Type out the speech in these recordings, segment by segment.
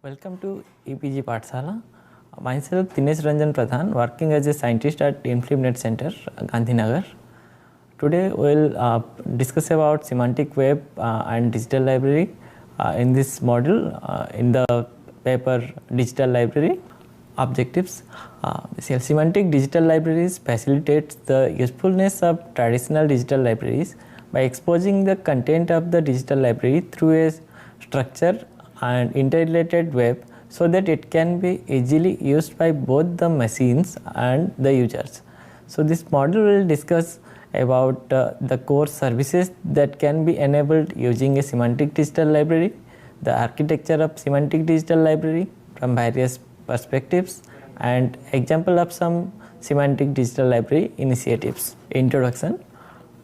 Welcome to EPG Pathshala. Myself Dinesh Ranjan Pradhan, working as a scientist at InfluMnet Center, Gandhinagar. Today we will discuss about semantic web and digital library in this module in the paper Digital Library Objectives. Semantic digital libraries facilitates the usefulness of traditional digital libraries by exposing the content of the digital library through a structure and interrelated web so that it can be easily used by both the machines and the users. So this module will discuss about the core services that can be enabled using a semantic digital library, the architecture of semantic digital library from various perspectives, and example of some semantic digital library initiatives. Introduction.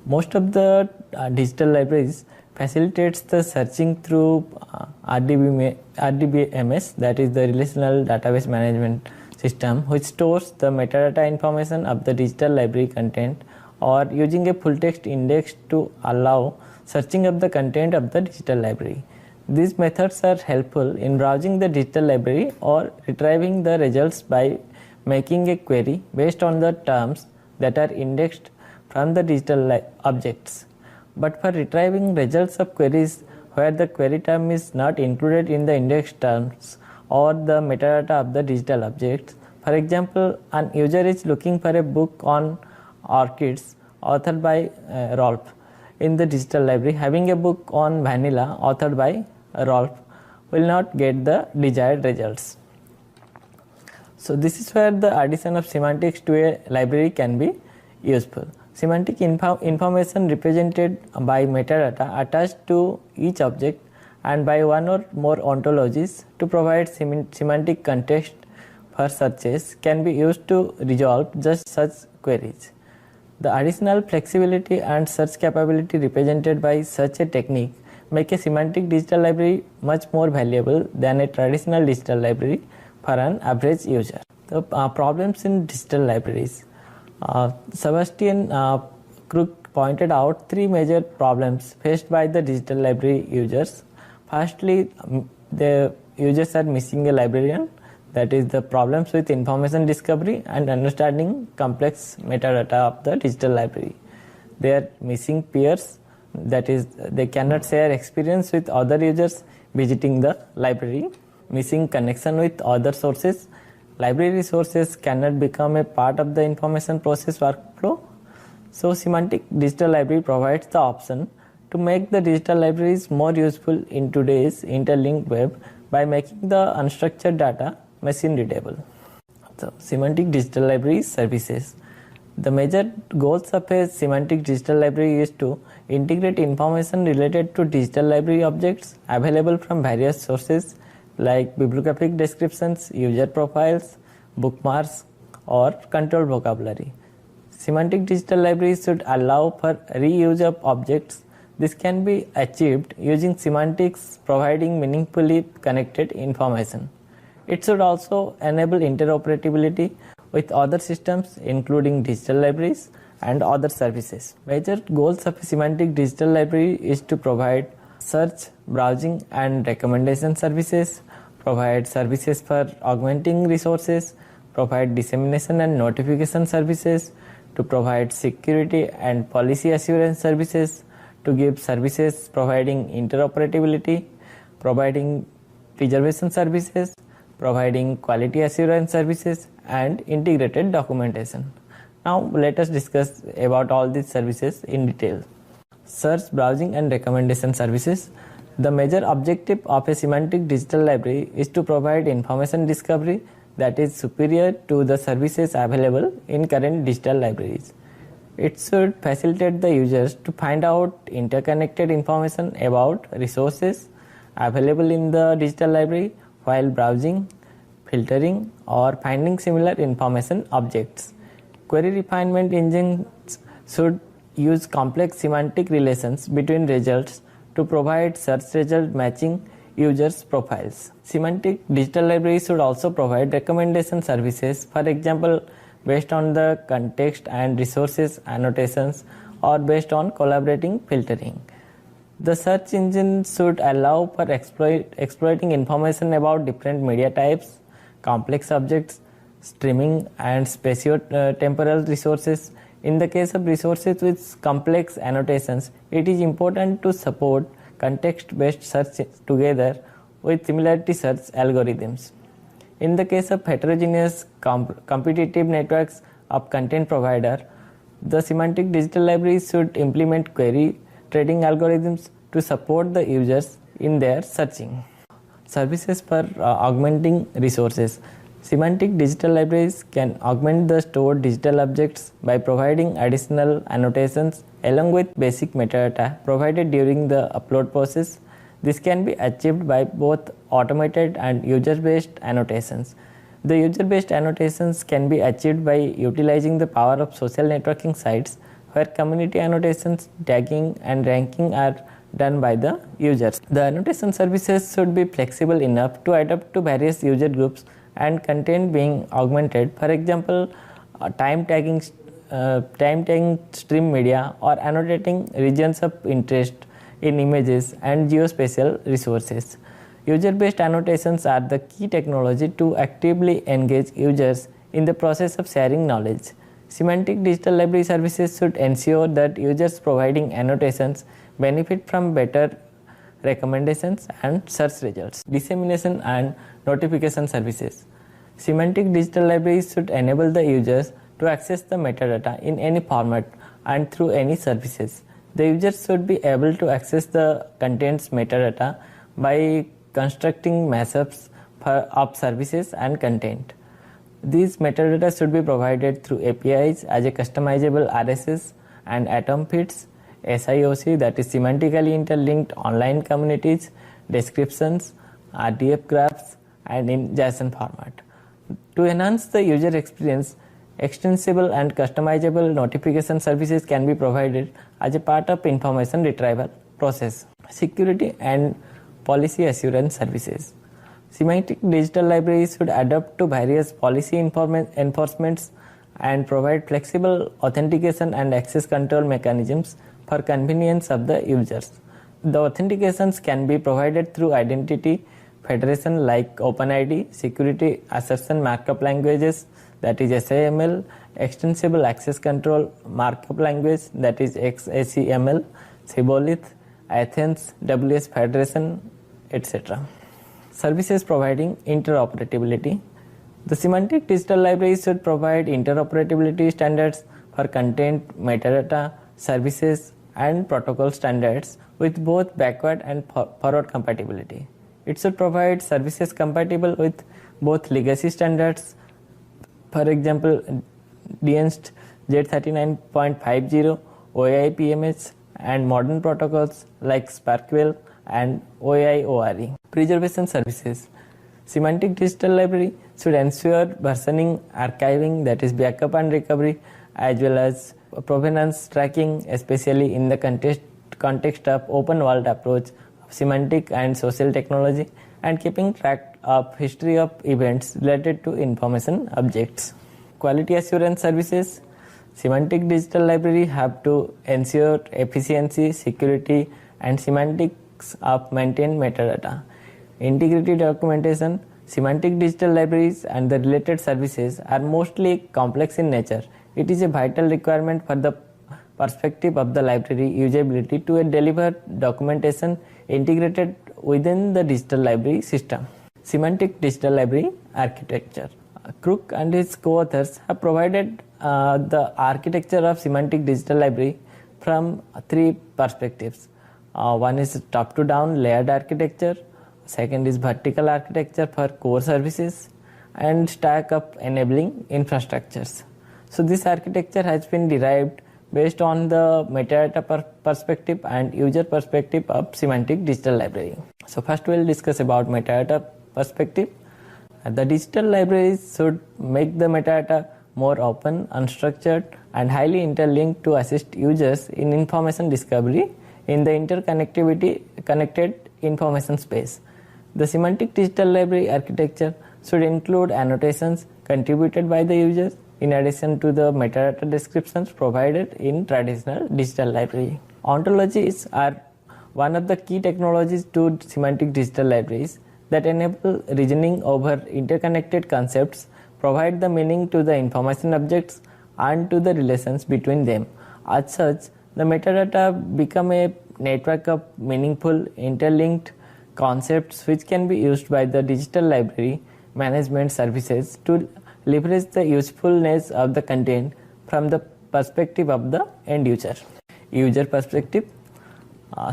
Most of the digital libraries facilitates the searching through RDBMS, that is the Relational Database Management System, which stores the metadata information of the digital library content, or using a full text index to allow searching of the content of the digital library. These methods are helpful in browsing the digital library or retrieving the results by making a query based on the terms that are indexed from the digital objects. But for retrieving results of queries where the query term is not included in the index terms or the metadata of the digital objects, for example, an user is looking for a book on orchids authored by Rolf in the digital library, having a book on vanilla authored by Rolf will not get the desired results. So this is where the addition of semantics to a library can be useful. Semantic information represented by metadata attached to each object and by one or more ontologies to provide semantic context for searches can be used to resolve just such queries. The additional flexibility and search capability represented by such a technique make a semantic digital library much more valuable than a traditional digital library for an average user. The problems in digital libraries. Sebastian Crook pointed out three major problems faced by the digital library users. Firstly, the users are missing a librarian, that is the problems with information discovery and understanding complex metadata of the digital library. They are missing peers, that is they cannot share experience with other users visiting the library, missing connection with other sources. Library resources cannot become a part of the information process workflow. So semantic digital library provides the option to make the digital libraries more useful in today's interlinked web by making the unstructured data machine readable. So semantic digital library services. The major goals of a semantic digital library is to integrate information related to digital library objects available from various sources like bibliographic descriptions, user profiles, bookmarks, or controlled vocabulary. Semantic digital libraries should allow for reuse of objects. This can be achieved using semantics providing meaningfully connected information. It should also enable interoperability with other systems including digital libraries and other services. Major goals of a semantic digital library is to provide search, browsing, and recommendation services, provide services for augmenting resources, provide dissemination and notification services, to provide security and policy assurance services, to give services providing interoperability, providing preservation services, providing quality assurance services, and integrated documentation. Now let us discuss about all these services in detail. Search, browsing, and recommendation services. The major objective of a semantic digital library is to provide information discovery that is superior to the services available in current digital libraries. It should facilitate the users to find out interconnected information about resources available in the digital library while browsing, filtering, or finding similar information objects. Query refinement engines should use complex semantic relations between results to provide search result matching users' profiles. Semantic digital libraries should also provide recommendation services, for example, based on the context and resources annotations or based on collaborating filtering. The search engine should allow for exploiting information about different media types, complex objects, streaming, and spatio-temporal resources. In the case of resources with complex annotations, it is important to support context-based search together with similarity search algorithms. In the case of heterogeneous competitive networks of content provider, the semantic digital libraries should implement query trading algorithms to support the users in their searching. Services for augmenting resources. Semantic digital libraries can augment the stored digital objects by providing additional annotations along with basic metadata provided during the upload process. This can be achieved by both automated and user-based annotations. The user-based annotations can be achieved by utilizing the power of social networking sites where community annotations, tagging, and ranking are done by the users. The annotation services should be flexible enough to adapt to various user groups and content being augmented. For example, time tagging stream media or annotating regions of interest in images and geospatial resources. User-based annotations are the key technology to actively engage users in the process of sharing knowledge. Semantic digital library services should ensure that users providing annotations benefit from better recommendations and search results. Dissemination and notification services. Semantic digital libraries should enable the users to access the metadata in any format and through any services. The users should be able to access the content's metadata by constructing mashups of services and content. These metadata should be provided through APIs as a customizable RSS and atom feeds, SIOC, that is semantically interlinked online communities, descriptions, RDF graphs, and in JSON format. To enhance the user experience, extensible and customizable notification services can be provided as a part of information retrieval process. Security and policy assurance services. Semantic digital libraries should adapt to various policy enforcements and provide flexible authentication and access control mechanisms for convenience of the users. The authentications can be provided through identity federation like OpenID, security assertion markup languages, that is SAML, extensible access control markup language, that is XACML, Shibboleth, Athens, WS Federation, etc. Services providing interoperability. The semantic digital libraries should provide interoperability standards for content, metadata, services, and protocol standards with both backward and forward compatibility. It should provide services compatible with both legacy standards, for example, DNST Z39.50, OAI PMS, and modern protocols like SparkQuell and OAI ORE. Preservation services. Semantic digital library should ensure versioning, archiving, that is backup and recovery, as well as provenance tracking, especially in the context of open world approach of semantic and social technology, and keeping track of history of events related to information objects. Quality assurance services. Semantic digital library have to ensure efficiency, security, and semantics of maintained metadata. Integrity documentation. Semantic digital libraries and the related services are mostly complex in nature. It is a vital requirement for the perspective of the library usability to deliver documentation integrated within the digital library system. Semantic digital library architecture. Crook and his co-authors have provided the architecture of semantic digital library from three perspectives. One is top to down layered architecture, second is vertical architecture for core services, and stack of enabling infrastructures. So this architecture has been derived based on the metadata perspective and user perspective of semantic digital library. So first we'll discuss about metadata perspective. The digital libraries should make the metadata more open, unstructured, and highly interlinked to assist users in information discovery in the connected information space. The semantic digital library architecture should include annotations contributed by the users in addition to the metadata descriptions provided in traditional digital library. Ontologies are one of the key technologies to semantic digital libraries that enable reasoning over interconnected concepts, provide the meaning to the information objects and to the relations between them. As such, the metadata become a network of meaningful interlinked concepts which can be used by the digital library management services to leverage the usefulness of the content from the perspective of the end user. User perspective.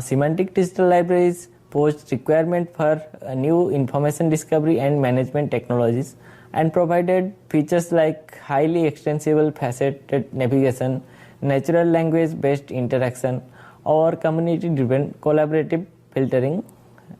Semantic digital libraries pose requirement for new information discovery and management technologies and provided features like highly extensible faceted navigation, natural language based interaction, or community driven collaborative filtering,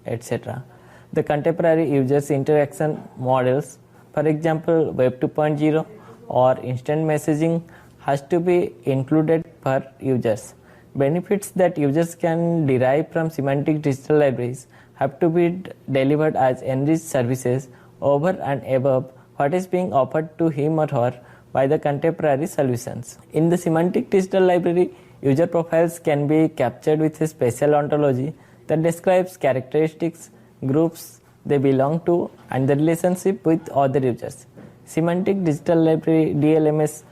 etc. The contemporary users interaction models, for example Web 2.0 or instant messaging, has to be included for users. Benefits that users can derive from semantic digital libraries have to be delivered as enriched services over and above what is being offered to him or her by the contemporary solutions. In the semantic digital library, user profiles can be captured with a special ontology that describes characteristics, groups they belong to, and the relationship with other users. Semantic digital library DLMS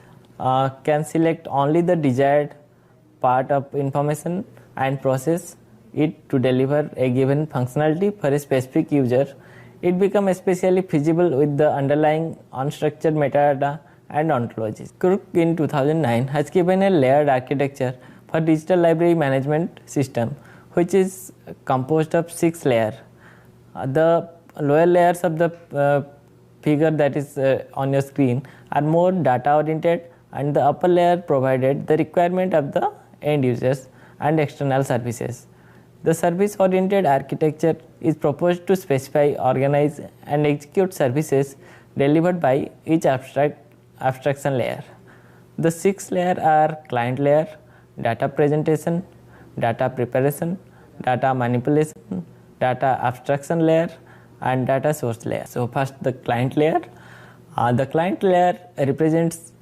can select only the desired part of information and process it to deliver a given functionality for a specific user. It becomes especially feasible with the underlying unstructured metadata and ontologies. Crook in 2009 has given a layered architecture for digital library management system, which is composed of 6 layers. The lower layers of the figure that is on your screen are more data oriented, and the upper layer provided the requirement of the end users and external services. The service oriented architecture is proposed to specify, organize and execute services delivered by each abstraction layer. The 6 layers are client layer, data presentation, data preparation, data manipulation, data abstraction layer and data source layer. So first the client layer. The client layer represents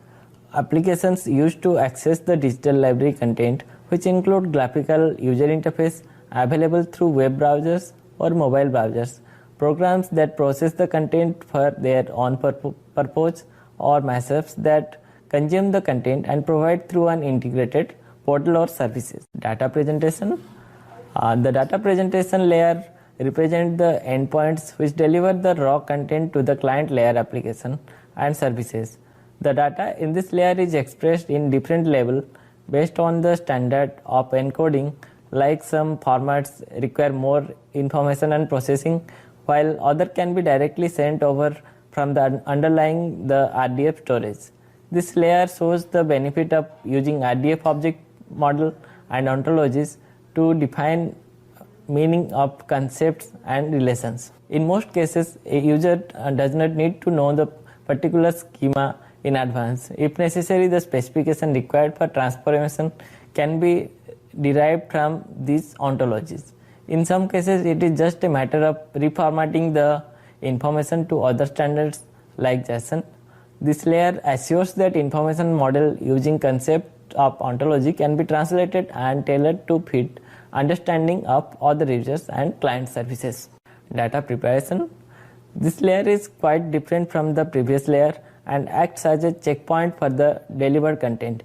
applications used to access the digital library content, which include graphical user interface available through web browsers or mobile browsers, programs that process the content for their own purpose, or mashups that consume the content and provide through an integrated portal or services. Data presentation. The data presentation layer represents the endpoints which deliver the raw content to the client layer application and services. The data in this layer is expressed in different levels based on the standard of encoding, like some formats require more information and processing, while other can be directly sent over from the underlying the RDF storage. This layer shows the benefit of using RDF object model and ontologies to define meaning of concepts and relations. In most cases, a user does not need to know the particular schema in advance. If necessary, the specification required for transformation can be derived from these ontologies. In some cases, it is just a matter of reformatting the information to other standards like JSON. This layer assures that information model using concept of ontology can be translated and tailored to fit understanding of other users and client services. Data preparation. This layer is quite different from the previous layer and acts as a checkpoint for the delivered content.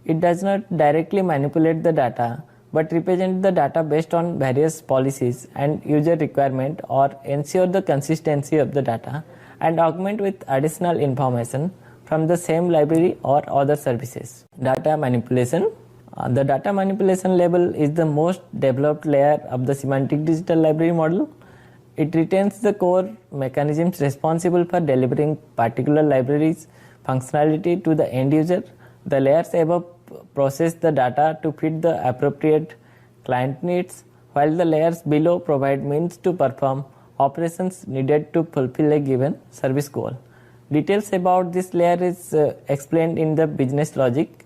It does not directly manipulate the data, but represent the data based on various policies and user requirement, or ensure the consistency of the data and augment with additional information from the same library or other services. Data manipulation. The data manipulation level is the most developed layer of the semantic digital library model. It retains the core mechanisms responsible for delivering particular libraries functionality to the end user. The layers above process the data to fit the appropriate client needs, while the layers below provide means to perform operations needed to fulfill a given service goal. Details about this layer is explained in the business logic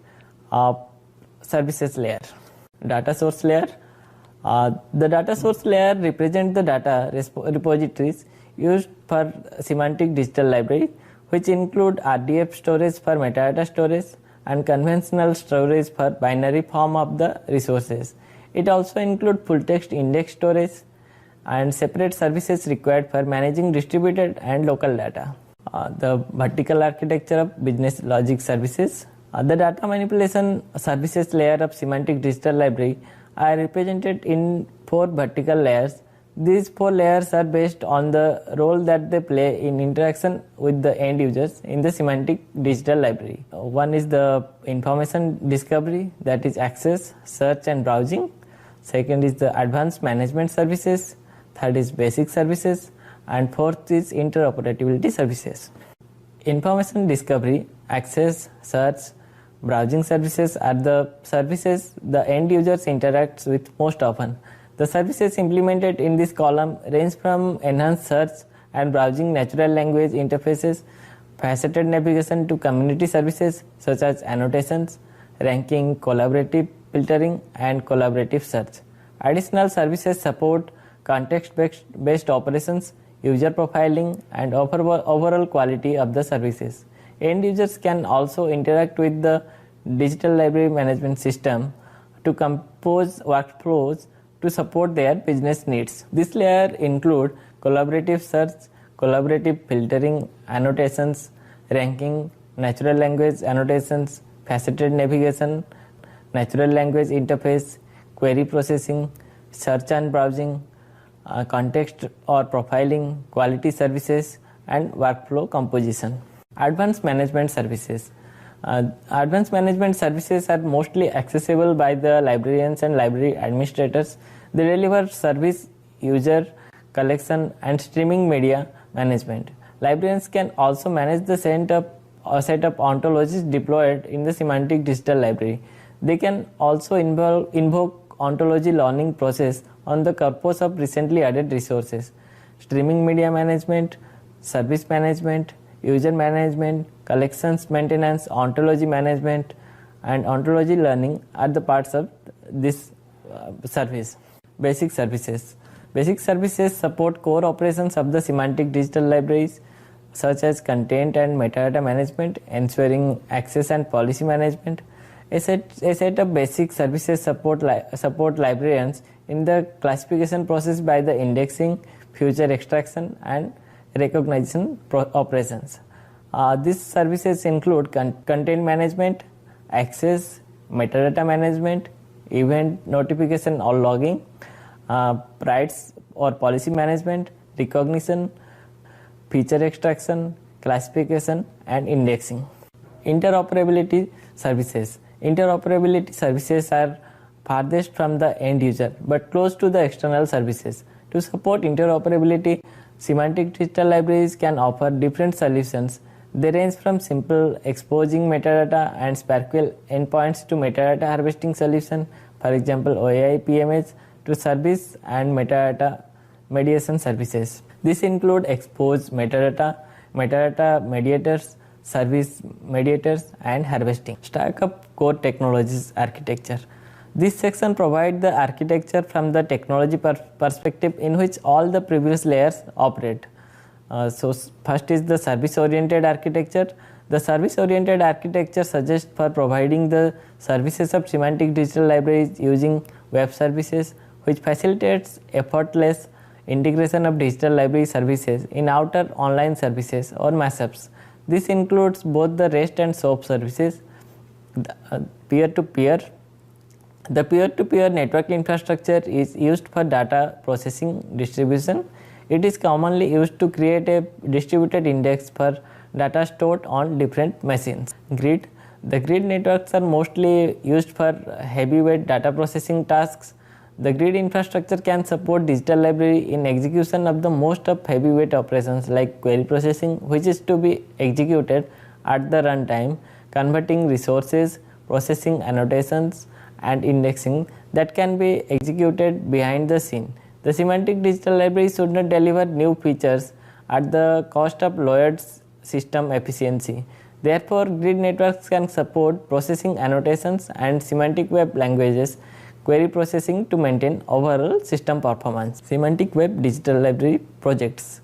services layer. Data source layer. The data source layer represents the data repositories used for semantic digital library, which include RDF storage for metadata storage and conventional storage for binary form of the resources. It also includes full text index storage and separate services required for managing distributed and local data. The vertical architecture of business logic services. The data manipulation services layer of Semantic Digital Library are represented in 4 vertical layers. These 4 layers are based on the role that they play in interaction with the end users in the Semantic Digital Library. One is the information discovery, that is access, search and browsing. Second is the advanced management services. Third is basic services. And fourth is interoperability services. Information discovery, access, search, browsing services are the services the end users interacts with most often. The services implemented in this column range from enhanced search and browsing natural language interfaces, faceted navigation to community services such as annotations, ranking, collaborative filtering, and collaborative search. Additional services support context-based operations, user profiling, and overall quality of the services. End users can also interact with the digital library management system to compose workflows to support their business needs. This layer includes collaborative search, collaborative filtering, annotations, ranking, natural language annotations, faceted navigation, natural language interface, query processing, search and browsing, context or profiling, quality services, and workflow composition. Advanced management services. Advanced management services are mostly accessible by the librarians and library administrators. They deliver service, user, collection, and streaming media management. Librarians can also manage the set of ontologies deployed in the Semantic Digital Library. They can also invoke ontology learning process on the corpus of recently added resources. Streaming media management, service management, user management, collections maintenance, ontology management, and ontology learning are the parts of this service. Basic services. Basic services support core operations of the Semantic Digital Libraries such as content and metadata management, ensuring access and policy management. A set of basic services support librarians in the classification process by the indexing, feature extraction, and recognition operations. These services include content management, access, metadata management, event notification or logging, rights or policy management, recognition, feature extraction, classification, and indexing. Interoperability services. Interoperability services are farthest from the end user but close to the external services. To support interoperability, Semantic Digital Libraries can offer different solutions. They range from simple exposing metadata and SPARQL endpoints to metadata harvesting solution, for example OAI PMH, to service and metadata mediation services. This include expose metadata, metadata mediators, service mediators, and harvesting. Stack of core technologies architecture. This section provides the architecture from the technology perspective in which all the previous layers operate. So first is the service-oriented architecture. The service-oriented architecture suggests for providing the services of Semantic Digital Libraries using web services, which facilitates effortless integration of digital library services in outer online services or mashups. This includes both the REST and SOAP services, peer-to-peer. The peer-to-peer network infrastructure is used for data processing distribution. It is commonly used to create a distributed index for data stored on different machines. Grid. The grid networks are mostly used for heavyweight data processing tasks. The grid infrastructure can support digital library in execution of the most of heavyweight operations like query processing, which is to be executed at the runtime, converting resources, processing annotations, and indexing that can be executed behind the scene. The Semantic Digital Library should not deliver new features at the cost of lowered system efficiency. Therefore, grid networks can support processing annotations and semantic web languages query processing to maintain overall system performance. Semantic Web Digital Library projects.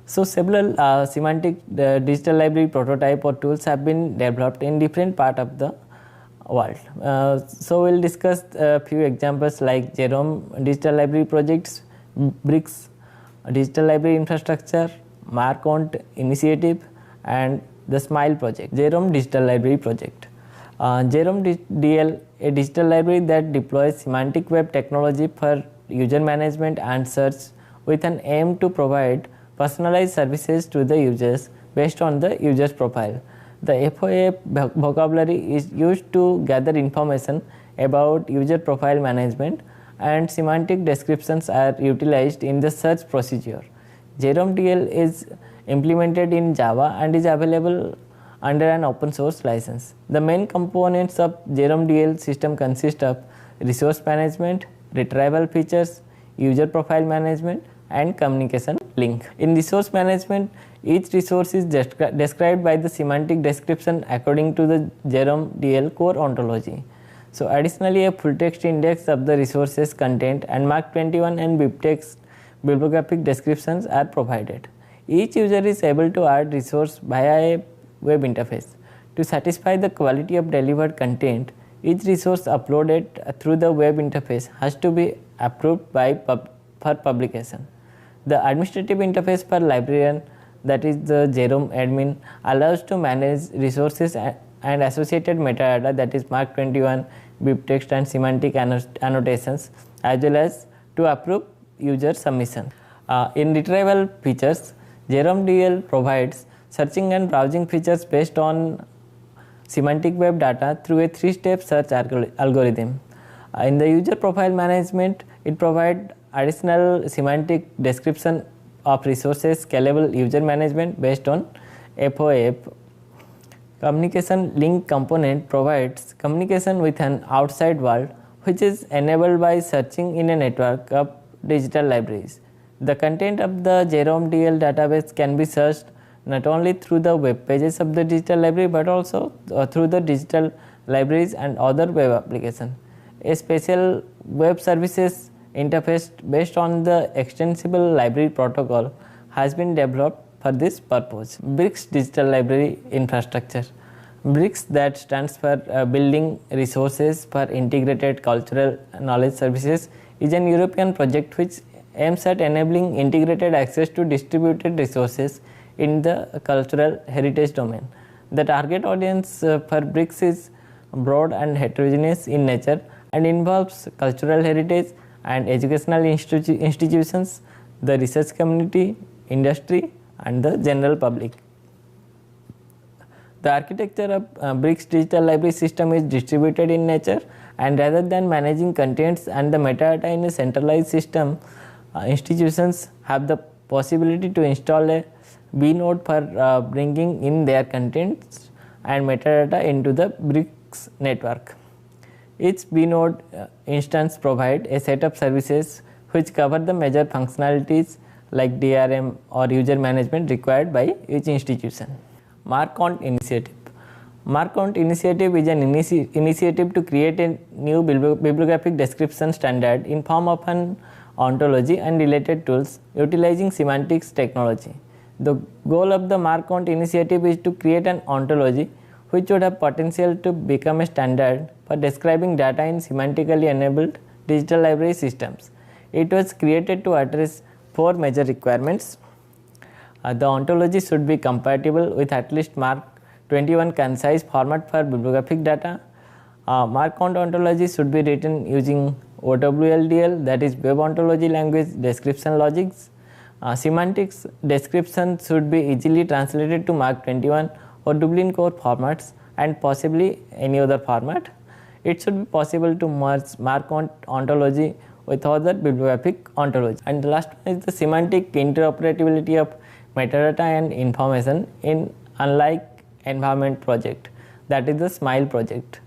So several Semantic Digital Library prototype or tools have been developed in different parts of the world. So we'll discuss a few examples like Jerome Digital Library Projects, Brics Digital Library Infrastructure, Marcont Initiative, and the Smile Project. Jerome Digital Library Project. Jerome DL, a digital library that deploys semantic web technology for user management and search with an aim to provide personalized services to the users based on the user's profile. The FOAP vocabulary is used to gather information about user profile management, and semantic descriptions are utilized in the search procedure. Jerome DL is implemented in Java and is available under an open source license. The main components of Jerome DL system consist of resource management, retrieval features, user profile management, and communication link. In resource management, each resource is described by the semantic description according to the Jerome DL core ontology. So additionally, a full text index of the resources content and Mark 21 and BibTeX bibliographic descriptions are provided. Each user is able to add resource via a web interface. To satisfy the quality of delivered content, each resource uploaded through the web interface has to be approved for publication. The administrative interface for librarian, that is the Jerome admin, allows to manage resources and associated metadata, that is Mark 21, BibTeX and semantic annotations, as well as to approve user submission. In retrieval features, Jerome DL provides searching and browsing features based on semantic web data through a 3-step search algorithm. In the user profile management, it provides additional semantic description of resources, scalable user management based on FOAP. Communication link component provides communication with an outside world, which is enabled by searching in a network of digital libraries. The content of the Jerome DL database can be searched not only through the web pages of the digital library but also through the digital libraries and other web applications. A special web services interface based on the extensible library protocol has been developed for this purpose. Brics Digital Library Infrastructure. Brics, that stands for Building Resources for Integrated Cultural Knowledge Services, is an European project which aims at enabling integrated access to distributed resources in the cultural heritage domain. The target audience for Brics is broad and heterogeneous in nature and involves cultural heritage and educational institutions, the research community, industry, and the general public. The architecture of Brics Digital Library System is distributed in nature, and rather than managing contents and the metadata in a centralized system, institutions have the possibility to install a B node for bringing in their contents and metadata into the Brics network. Each B node instance provides a set of services which cover the major functionalities like DRM or user management required by each institution. Marcont Initiative. Marcont Initiative is an initiative to create a new bibliographic description standard in form of an ontology and related tools utilizing semantics technology. The goal of the Marcont Initiative is to create an ontology which would have potential to become a standard for describing data in semantically enabled digital library systems. It was created to address 4 major requirements. The ontology should be compatible with at least Mark 21 concise format for bibliographic data. Marcont ontology should be written using OWLDL, that is Web Ontology Language Description Logics. Semantics description should be easily translated to Mark 21 or Dublin Core formats and possibly any other format. It should be possible to merge Marcont ontology with other bibliographic ontology. And the last one is the semantic interoperability of metadata and information in unlike environment project, that is the Smile project.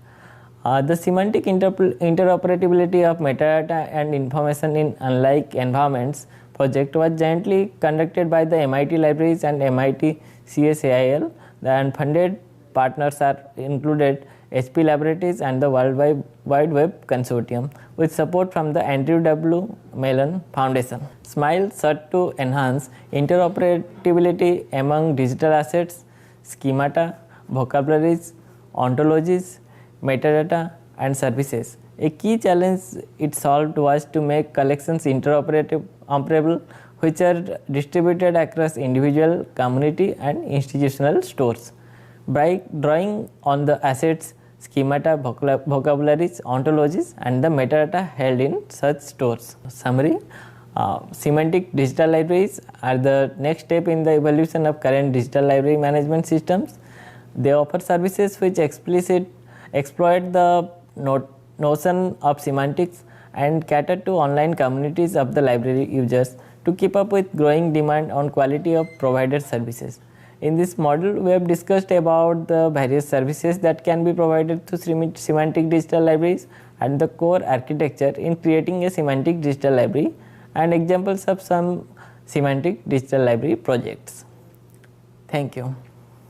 The semantic interoperability of metadata and information in unlike environments project was jointly conducted by the MIT Libraries and MIT CSAIL, and funded partners are included HP Laboratories and the World Wide Web Consortium with support from the Andrew W. Mellon Foundation. Smile sought to enhance interoperability among digital assets, schemata, vocabularies, ontologies, metadata, and services. A key challenge it solved was to make collections interoperable, which are distributed across individual, community, and institutional stores. By drawing on the assets, schemata, vocabularies, ontologies, and the metadata held in such stores. Summary: semantic digital libraries are the next step in the evolution of current digital library management systems. They offer services which exploit the notion of semantics and cater to online communities of the library users to keep up with growing demand on quality of provided services. In this model, we have discussed about the various services that can be provided through semantic digital libraries and the core architecture in creating a semantic digital library and examples of some semantic digital library projects. Thank you.